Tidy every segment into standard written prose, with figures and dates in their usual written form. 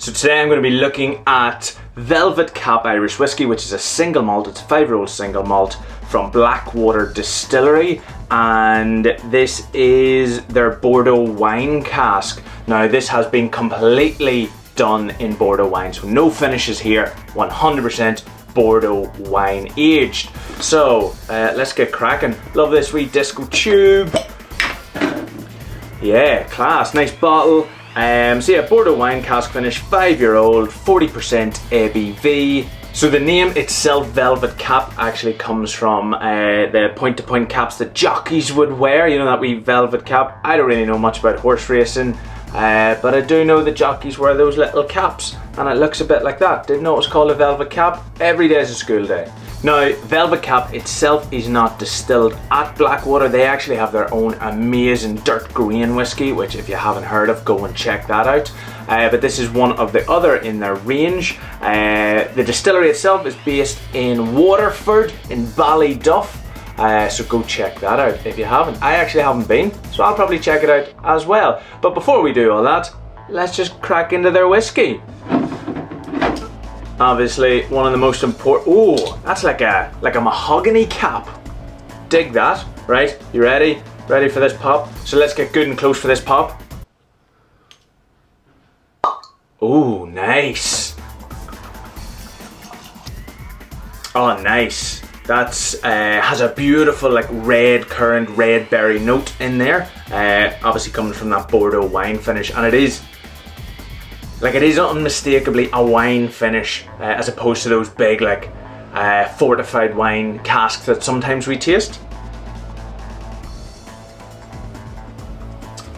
So today I'm going to be looking at Velvet Cap Irish Whiskey, which is a single malt. It's a 5-year-old single malt from Blackwater Distillery, and this is their Bordeaux wine cask. Now this has been completely done in Bordeaux wine, so no finishes here, 100% Bordeaux wine aged. So let's get cracking. Love this wee disco tube. Yeah, class, nice bottle. So yeah, Bordeaux wine cask finish, 5-year-old, 40% ABV. So the name itself, Velvet Cap, actually comes from the point-to-point caps that jockeys would wear. You know, that wee velvet cap. I don't really know much about horse racing, but I do know that jockeys wear those little caps, and it looks a bit like that. Didn't know it was called a velvet cap. Every day is a school day. Now, Velvet Cap itself is not distilled at Blackwater. They actually have their own amazing dirt green whiskey, which if you haven't heard of, go and check that out. But this is one of the other in their range. The distillery itself is based in Waterford in Ballyduff. So go check that out if you haven't. I actually haven't been, so I'll probably check it out as well. But before we do all that, let's just crack into their whiskey. Obviously, one of the most important. Oh, that's like a mahogany cap. Dig that, right? You ready? Ready for this pop? So let's get good and close for this pop. Oh, nice. Oh, nice. That's has a beautiful like red currant, red berry note in there. Obviously coming from that Bordeaux wine finish, and it is unmistakably a wine finish, as opposed to those big like fortified wine casks that sometimes we taste.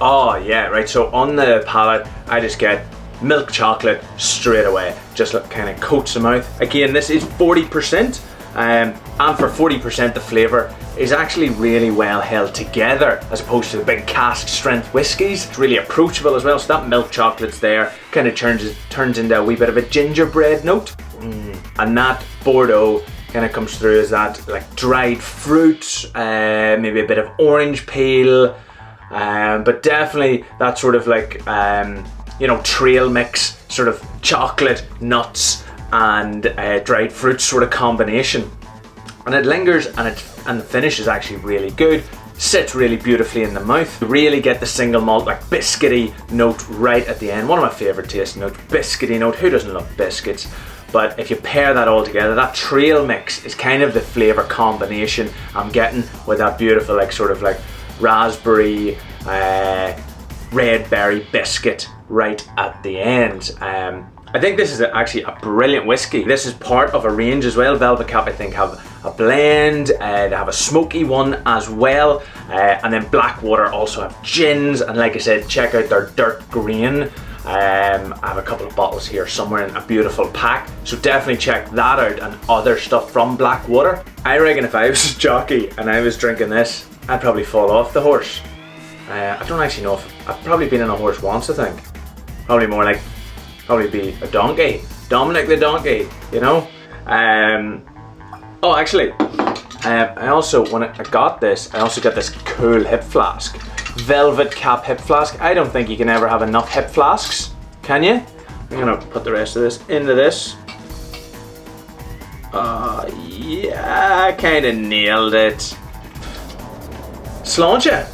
Oh yeah, right, so on the palate I just get milk chocolate straight away, just like kind of coats the mouth. Again, this is 40%, and for 40% the flavour is actually really well held together, as opposed to the big cask strength whiskies. It's really approachable as well, so that milk chocolate's there, kind of turns into a wee bit of a gingerbread note. And that Bordeaux kind of comes through as that like dried fruit, maybe a bit of orange peel, but definitely that sort of like you know, trail mix, sort of chocolate, nuts and dried fruit sort of combination. And it lingers, and the finish is actually really good. Sits really beautifully in the mouth. You really get the single malt like biscuity note right at the end. One of my favourite taste notes, biscuity note. Who doesn't love biscuits? But if you pair that all together, that trail mix is kind of the flavour combination I'm getting with that beautiful like sort of like raspberry, red berry biscuit right at the end. I think this is actually a brilliant whiskey. This is part of a range as well. Velvet Cap, I think, have a blend. They have a smoky one as well. And then Blackwater also have gins. And like I said, check out their dirt green. I have a couple of bottles here somewhere in a beautiful pack. So definitely check that out and other stuff from Blackwater. I reckon if I was a jockey and I was drinking this, I'd probably fall off the horse. I don't actually know if I've probably been on a horse once, I think. Probably more like be a donkey, Dominic the donkey, you know. Oh, actually, I also when I got this, I also got this cool hip flask, Velvet Cap hip flask. I don't think you can ever have enough hip flasks, can you? I'm gonna put the rest of this into this. Yeah, I kind of nailed it. Sláinte.